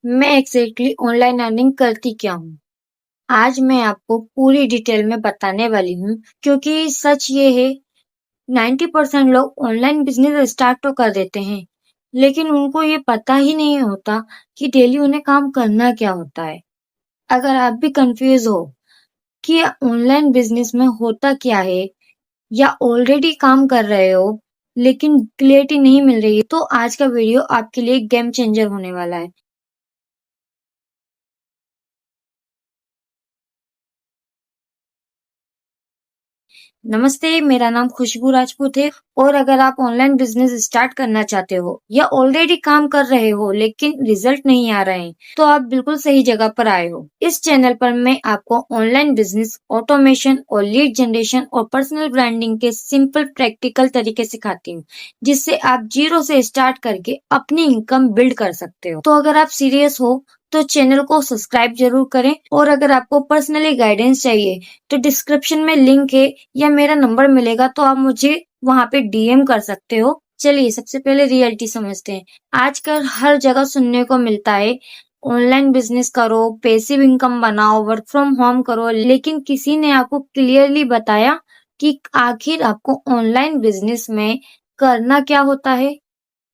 मैं exactly online earning करती क्या हूँ? आज मैं आपको पूरी डिटेल में बताने वाली हूँ क्योंकि सच ये है 90% लोग ऑनलाइन बिजनेस स्टार्ट तो कर देते हैं लेकिन उनको ये पता ही नहीं होता कि डेली उन्हें काम करना क्या होता है। अगर आप भी कंफ्यूज हो कि ऑनलाइन बिजनेस में होता क्या है या ऑलरेडी काम कर रहे हो लेकिन क्लियरिटी नहीं मिल रही है तो आज का वीडियो आपके लिए गेम चेंजर होने वाला है। नमस्ते, मेरा नाम खुशबू राजपूत है और अगर आप ऑनलाइन बिजनेस स्टार्ट करना चाहते हो या ऑलरेडी काम कर रहे हो लेकिन रिजल्ट नहीं आ रहे हैं, तो आप बिल्कुल सही जगह पर आए हो। इस चैनल पर मैं आपको ऑनलाइन बिजनेस, ऑटोमेशन और लीड जनरेशन और पर्सनल ब्रांडिंग के सिंपल प्रैक्टिकल तरीके सिखाती हूँ, जिससे आप जीरो से स्टार्ट करके अपनी इनकम बिल्ड कर सकते हो। तो अगर आप सीरियस हो तो चैनल को सब्सक्राइब जरूर करें और अगर आपको पर्सनली गाइडेंस चाहिए तो डिस्क्रिप्शन में लिंक है या मेरा नंबर मिलेगा तो आप मुझे वहां पे डीएम कर सकते हो। चलिए सबसे पहले रियलिटी समझते हैं। आजकल हर जगह सुनने को मिलता है ऑनलाइन बिजनेस करो, पैसिव इनकम बनाओ, वर्क फ्रॉम होम करो, लेकिन किसी ने आपको क्लियरली बताया कि आखिर आपको ऑनलाइन बिजनेस में करना क्या होता है?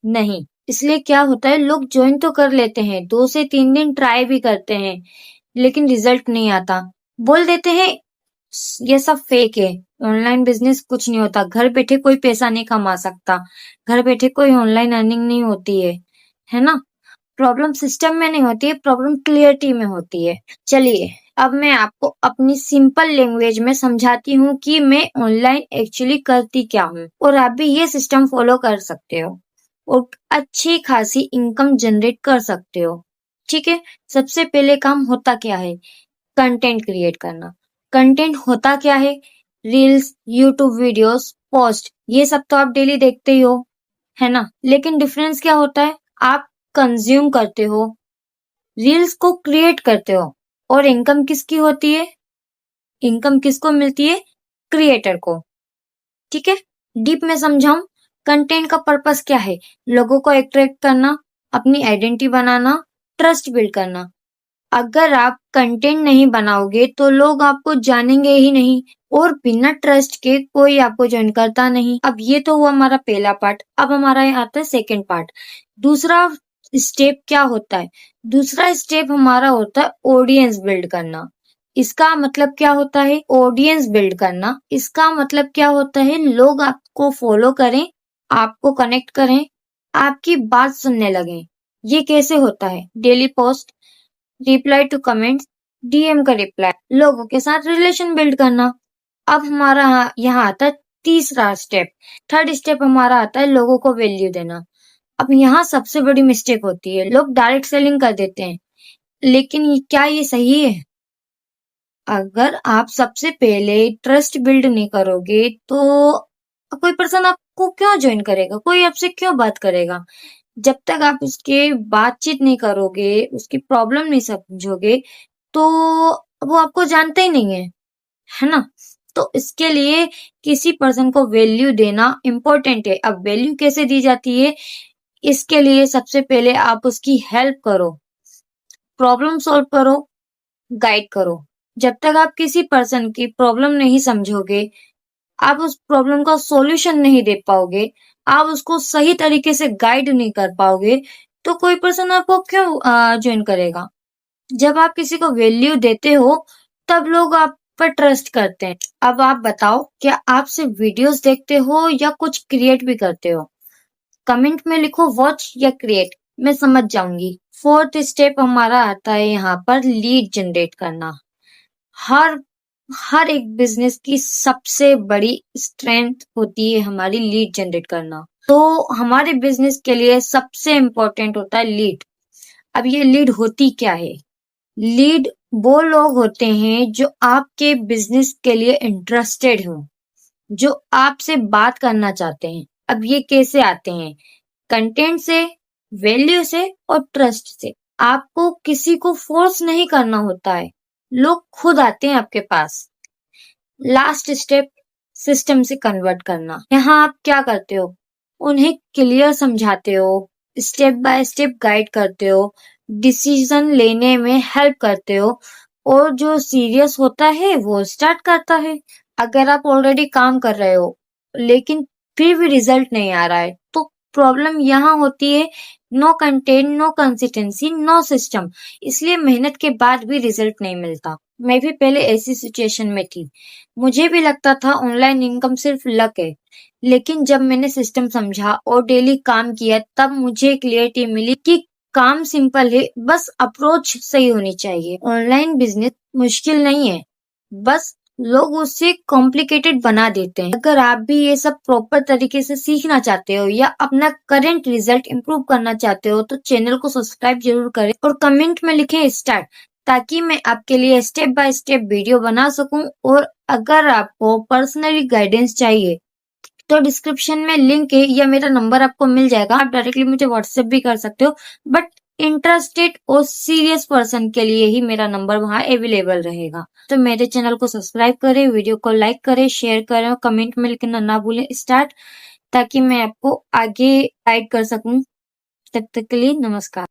नहीं। इसलिए क्या होता है, लोग ज्वाइन तो कर लेते हैं, 2 से 3 दिन ट्राई भी करते हैं, लेकिन रिजल्ट नहीं आता। बोल देते हैं ये सब फेक है, ऑनलाइन बिजनेस कुछ नहीं होता, घर बैठे कोई पैसा नहीं कमा सकता, घर बैठे कोई ऑनलाइन अर्निंग नहीं होती है ना? प्रॉब्लम सिस्टम में नहीं होती है, प्रॉब्लम क्लियरिटी में होती है। चलिए अब मैं आपको अपनी सिंपल लैंग्वेज में समझाती हूँ कि मैं ऑनलाइन एक्चुअली करती क्या हूँ और आप भी ये सिस्टम फॉलो कर सकते हो और अच्छी खासी इनकम जनरेट कर सकते हो। ठीक है, सबसे पहले काम होता क्या है? कंटेंट क्रिएट करना। कंटेंट होता क्या है? रील्स, यूट्यूब वीडियोस, पोस्ट, ये सब तो आप डेली देखते ही हो, है ना? लेकिन डिफरेंस क्या होता है? आप कंज्यूम करते हो, रील्स को क्रिएट करते हो और इनकम किसकी होती है? इनकम किसको मिलती है? क्रिएटर को। ठीक है, डीप में समझाऊं, कंटेंट का पर्पस क्या है? लोगों को अट्रैक्ट करना, अपनी आइडेंटिटी बनाना, ट्रस्ट बिल्ड करना। अगर आप कंटेंट नहीं बनाओगे तो लोग आपको जानेंगे ही नहीं और बिना ट्रस्ट के कोई आपको ज्वाइन करता नहीं। अब ये तो हुआ हमारा पहला पार्ट। अब हमारा यहाँ आता है सेकेंड पार्ट। दूसरा स्टेप क्या होता है? दूसरा स्टेप हमारा होता है ऑडियंस बिल्ड करना। इसका मतलब क्या होता है? ऑडियंस बिल्ड करना इसका मतलब क्या होता है? लोग आपको फॉलो करें, आपको कनेक्ट करें, आपकी बात सुनने लगें। ये कैसे होता है? Daily post, reply to comments, DM का रिप्लाई, लोगों के साथ रिलेशन बिल्ड करना। अब हमारा यहाँ आता है तीसरा स्टेप। थर्ड स्टेप हमारा आता है लोगों को वैल्यू देना। अब यहाँ सबसे बड़ी मिस्टेक होती है, लोग डायरेक्ट सेलिंग कर देते हैं, लेकिन क्या ये सही है? अगर आप सबसे पहले ट्रस्ट बिल्ड नहीं करोगे तो कोई पर्सन आपको क्यों ज्वाइन करेगा? कोई आपसे क्यों बात करेगा? जब तक आप उसके बातचीत नहीं करोगे, उसकी प्रॉब्लम नहीं समझोगे, तो वो आपको जानते ही नहीं है ना? तो इसके लिए किसी पर्सन को वैल्यू देना इम्पोर्टेंट है। अब वैल्यू कैसे दी जाती है? इसके लिए सबसे पहले आप उसकी हेल्प करो, प्रॉब्लम सॉल्व करो, गाइड करो। जब तक आप किसी पर्सन की प्रॉब्लम नहीं समझोगे, आप उस प्रॉब्लम का सॉल्यूशन नहीं दे पाओगे, आप उसको सही तरीके से गाइड नहीं कर पाओगे, तो कोई पर्सन आपको क्यों ज्वाइन करेगा? जब आप किसी को वैल्यू देते हो, तब लोग आप पर ट्रस्ट करते हैं। अब आप बताओ, क्या आप सिर्फ वीडियोस देखते हो या कुछ क्रिएट भी करते हो? कमेंट में लिखो वॉच या क्रिएट, मैं समझ जाऊंगी। फोर्थ स्टेप हमारा आता है यहाँ पर लीड जनरेट करना। हर हर एक बिजनेस की सबसे बड़ी स्ट्रेंथ होती है हमारी लीड जनरेट करना। तो हमारे बिजनेस के लिए सबसे इम्पोर्टेंट होता है लीड। अब ये लीड होती क्या है? लीड वो लोग होते हैं जो आपके बिजनेस के लिए इंटरेस्टेड हो, जो आपसे बात करना चाहते हैं। अब ये कैसे आते हैं? कंटेंट से, वैल्यू से और ट्रस्ट से। आपको किसी को फोर्स नहीं करना होता है, लोग खुद आते हैं आपके पास। लास्ट स्टेप, सिस्टम से कन्वर्ट करना। यहाँ आप क्या करते हो? उन्हें क्लियर समझाते हो, स्टेप बाय स्टेप गाइड करते हो, डिसीजन लेने में हेल्प करते हो और जो सीरियस होता है वो स्टार्ट करता है। अगर आप ऑलरेडी काम कर रहे हो लेकिन फिर भी रिजल्ट नहीं आ रहा है तो प्रॉब्लम यहाँ होती है no content, no consistency, no system. इसलिए मेहनत के बाद भी रिजल्ट नहीं मिलता। मैं भी पहले ऐसी सिचुएशन में थी। मुझे भी लगता था ऑनलाइन इनकम सिर्फ लक है, लेकिन जब मैंने सिस्टम समझा और डेली काम किया तब मुझे क्लियरिटी मिली कि काम सिंपल है, बस अप्रोच सही होनी चाहिए। ऑनलाइन बिजनेस मुश्किल नहीं है, बस लोग उससे कॉम्प्लिकेटेड बना देते हैं। अगर आप भी ये सब प्रॉपर तरीके से सीखना चाहते हो या अपना करंट रिजल्ट इम्प्रूव करना चाहते हो तो चैनल को सब्सक्राइब जरूर करें और कमेंट में लिखें स्टार्ट, ताकि मैं आपके लिए स्टेप बाय स्टेप वीडियो बना सकूं। और अगर आपको पर्सनली गाइडेंस चाहिए तो डिस्क्रिप्शन में लिंक है या मेरा नंबर आपको मिल जाएगा, आप डायरेक्टली मुझे व्हाट्सएप भी कर सकते हो। बट इंटरेस्टेड और सीरियस पर्सन के लिए ही मेरा नंबर वहाँ अवेलेबल रहेगा। तो मेरे चैनल को सब्सक्राइब करें, वीडियो को लाइक करें, शेयर करें और कमेंट में लिखना ना भूलें स्टार्ट, ताकि मैं आपको आगे गाइड कर सकूं। तब तक के लिए नमस्कार।